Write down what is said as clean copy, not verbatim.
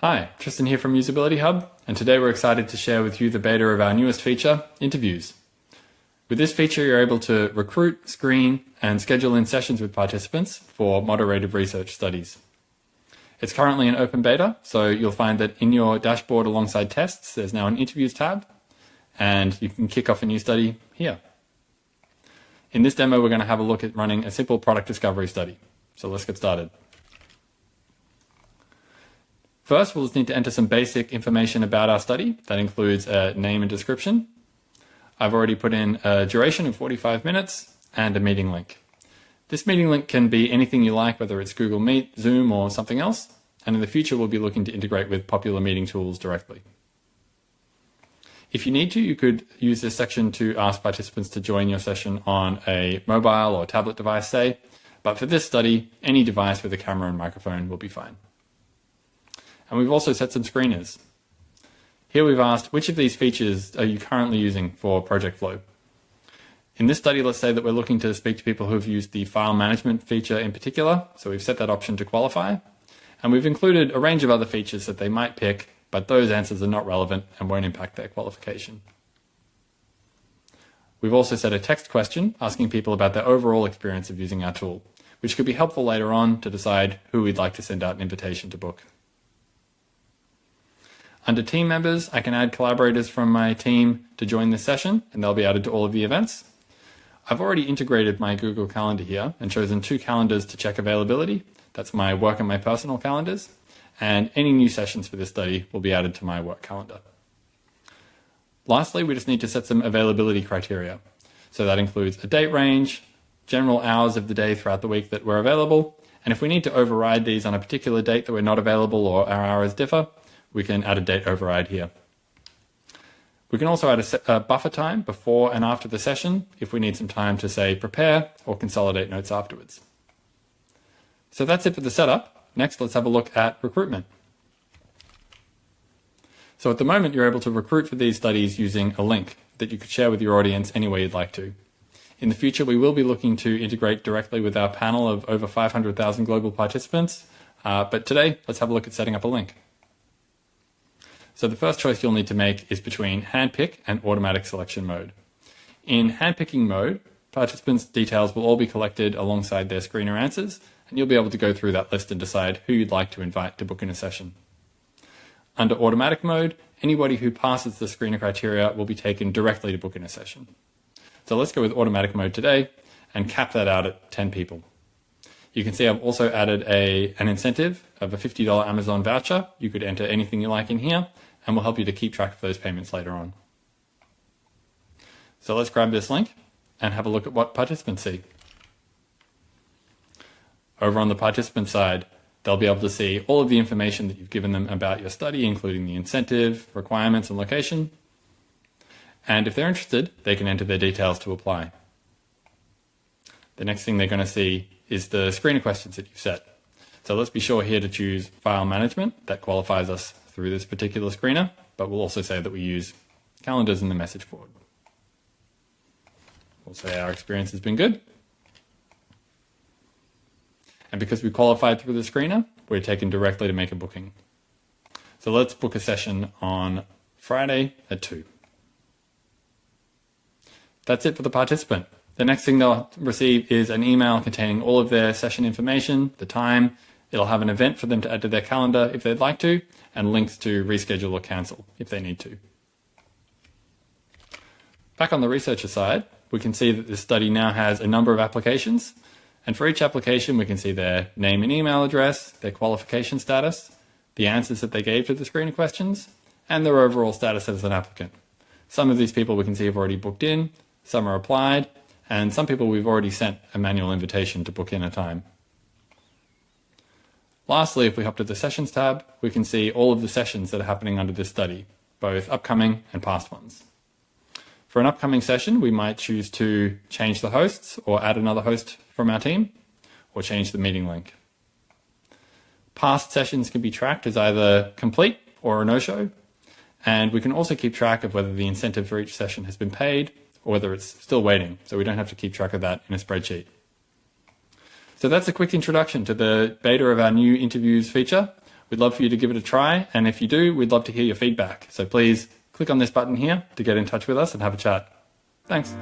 Hi, Tristan here from Usability Hub, and today we're excited to share with you the beta of our newest feature, Interviews. With this feature, you're able to recruit, screen, and schedule in sessions with participants for moderated research studies. It's currently in open beta, so you'll find that in your dashboard alongside tests, there's now an Interviews tab, and you can kick off a new study here. In this demo, we're going to have a look at running a simple product discovery study. So let's get started. First, we'll just need to enter some basic information about our study. That includes a name and description. I've already put in a duration of 45 minutes and a meeting link. This meeting link can be anything you like, whether it's Google Meet, Zoom, or something else. And in the future, we'll be looking to integrate with popular meeting tools directly. If you need to, you could use this section to ask participants to join your session on a mobile or tablet device, say. But for this study, any device with a camera and microphone will be fine. And we've also set some screeners. Here we've asked, which of these features are you currently using for Project Flow? In this study, let's say that we're looking to speak to people who've used the file management feature in particular. So we've set that option to qualify. And we've included a range of other features that they might pick, but those answers are not relevant and won't impact their qualification. We've also set a text question asking people about their overall experience of using our tool, which could be helpful later on to decide who we'd like to send out an invitation to book. Under team members, I can add collaborators from my team to join this session, and they'll be added to all of the events. I've already integrated my Google Calendar here and chosen two calendars to check availability. That's my work and my personal calendars. And any new sessions for this study will be added to my work calendar. Lastly, we just need to set some availability criteria. So that includes a date range, general hours of the day throughout the week that we're available. And if we need to override these on a particular date that we're not available or our hours differ, we can add a date override here. We can also add a buffer time before and after the session if we need some time to, say, prepare or consolidate notes afterwards. So that's it for the setup. Next, let's have a look at recruitment. So at the moment, you're able to recruit for these studies using a link that you could share with your audience any way you'd like to. In the future, we will be looking to integrate directly with our panel of over 500,000 global participants. But today, let's have a look at setting up a link. So the first choice you'll need to make is between Handpick and automatic selection mode. In handpicking mode, participants' details will all be collected alongside their screener answers, and you'll be able to go through that list and decide who you'd like to invite to book in a session. Under automatic mode, anybody who passes the screener criteria will be taken directly to book in a session. So let's go with automatic mode today and cap that out at 10 people. You can see I've also added an incentive of a $50 Amazon voucher. You could enter anything you like in here, and we'll help you to keep track of those payments later on. So let's grab this link and have a look at what participants see. Over on the participant side, they'll be able to see all of the information that you've given them about your study, including the incentive, requirements, and location. And if they're interested, they can enter their details to apply. The next thing they're going to see is the screener questions that you've set. So let's be sure here to choose file management. That qualifies us through this particular screener, but we'll also say that we use calendars in the message board. We'll say our experience has been good. And because we qualified through the screener, we're taken directly to make a booking. So let's book a session on Friday at 2. That's it for the participant. The next thing they'll receive is an email containing all of their session information, the time. It'll have an event for them to add to their calendar if they'd like to, and links to reschedule or cancel if they need to. Back on the researcher side, we can see that this study now has a number of applications. And for each application, we can see their name and email address, their qualification status, the answers that they gave to the screener questions, and their overall status as an applicant. Some of these people we can see have already booked in, some are applied, and some people we've already sent a manual invitation to book in a time. Lastly, if we hop to the Sessions tab, we can see all of the sessions that are happening under this study, both upcoming and past ones. For an upcoming session, we might choose to change the hosts or add another host from our team, or change the meeting link. Past sessions can be tracked as either complete or a no-show, and we can also keep track of whether the incentive for each session has been paid or whether it's still waiting, so we don't have to keep track of that in a spreadsheet. So that's a quick introduction to the beta of our new interviews feature. We'd love for you to give it a try, and if you do, we'd love to hear your feedback. So please click on this button here to get in touch with us and have a chat. Thanks.